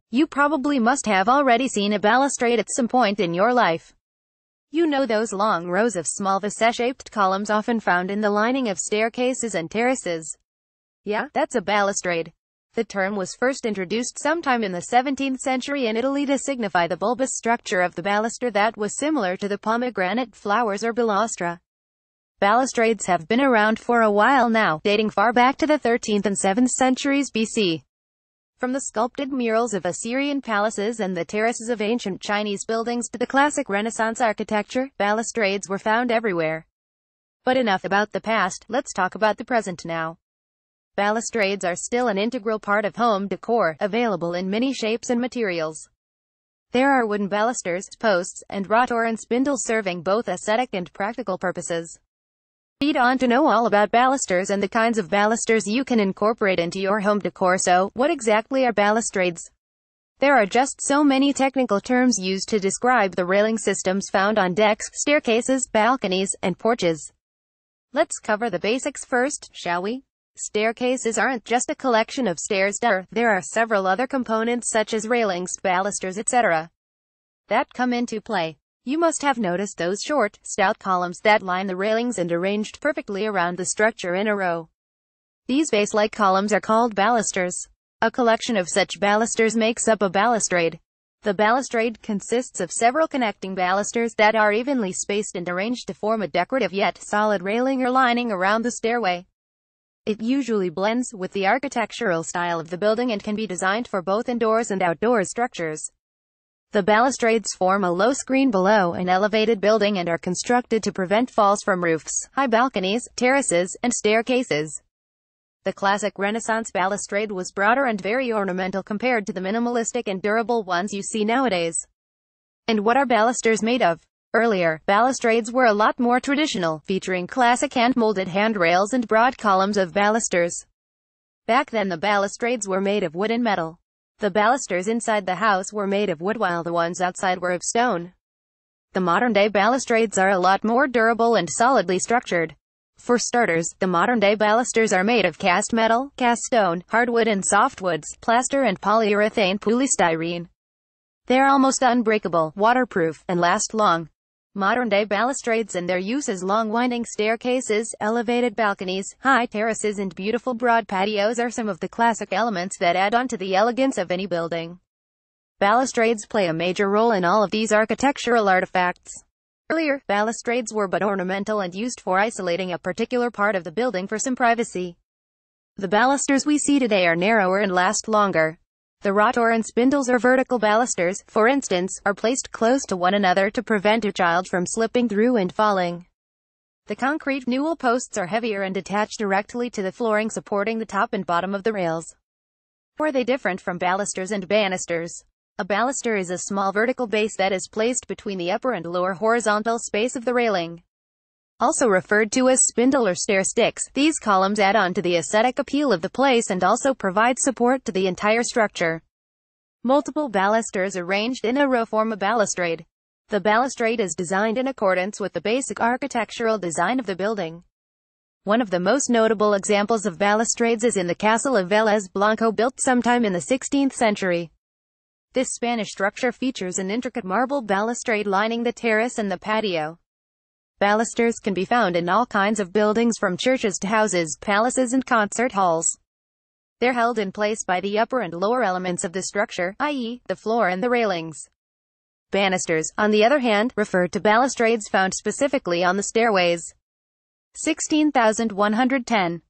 You probably must have already seen a balustrade at some point in your life. You know those long rows of small vase-shaped columns often found in the lining of staircases and terraces. Yeah, that's a balustrade. The term was first introduced sometime in the 17th century in Italy to signify the bulbous structure of the baluster that was similar to the pomegranate flowers or balustra. Balustrades have been around for a while now, dating far back to the 13th and 7th centuries BC. From the sculpted murals of Assyrian palaces and the terraces of ancient Chinese buildings to the classic Renaissance architecture, balustrades were found everywhere. But enough about the past, let's talk about the present now. Balustrades are still an integral part of home decor, available in many shapes and materials. There are wooden balusters, posts, and wrought or and spindles serving both aesthetic and practical purposes. Read on to know all about balusters and the kinds of balusters you can incorporate into your home decor. So, what exactly are balustrades? There are just so many technical terms used to describe the railing systems found on decks, staircases, balconies, and porches. Let's cover the basics first, shall we? Staircases aren't just a collection of stairs. There are several other components such as railings, balusters, etc. that come into play. You must have noticed those short, stout columns that line the railings and arranged perfectly around the structure in a row. These vase-like columns are called balusters. A collection of such balusters makes up a balustrade. The balustrade consists of several connecting balusters that are evenly spaced and arranged to form a decorative yet solid railing or lining around the stairway. It usually blends with the architectural style of the building and can be designed for both indoors and outdoors structures. The balustrades form a low screen below an elevated building and are constructed to prevent falls from roofs, high balconies, terraces, and staircases. The classic Renaissance balustrade was broader and very ornamental compared to the minimalistic and durable ones you see nowadays. And what are balusters made of? Earlier, balustrades were a lot more traditional, featuring classic hand-molded handrails and broad columns of balusters. Back then the balustrades were made of wood and metal. The balusters inside the house were made of wood while the ones outside were of stone. The modern-day balustrades are a lot more durable and solidly structured. For starters, the modern-day balusters are made of cast metal, cast stone, hardwood and softwoods, plaster and polyurethane polystyrene. They're almost unbreakable, waterproof, and last long. Modern-day balustrades and their use as long winding staircases, elevated balconies, high terraces and beautiful broad patios are some of the classic elements that add on to the elegance of any building. Balustrades play a major role in all of these architectural artifacts. Earlier, balustrades were but ornamental and used for isolating a particular part of the building for some privacy. The balusters we see today are narrower and last longer. The wrought or and spindles or vertical balusters, for instance, are placed close to one another to prevent a child from slipping through and falling. The concrete newel posts are heavier and attached directly to the flooring supporting the top and bottom of the rails. How are they different from balusters and banisters? A baluster is a small vertical base that is placed between the upper and lower horizontal space of the railing. Also referred to as spindle or stair sticks, these columns add on to the aesthetic appeal of the place and also provide support to the entire structure. Multiple balusters arranged in a row form a balustrade. The balustrade is designed in accordance with the basic architectural design of the building. One of the most notable examples of balustrades is in the castle of Vélez Blanco, built sometime in the 16th century. This Spanish structure features an intricate marble balustrade lining the terrace and the patio. Balusters can be found in all kinds of buildings from churches to houses, palaces and concert halls. They're held in place by the upper and lower elements of the structure, i.e., the floor and the railings. Banisters, on the other hand, refer to balustrades found specifically on the stairways. 16,110.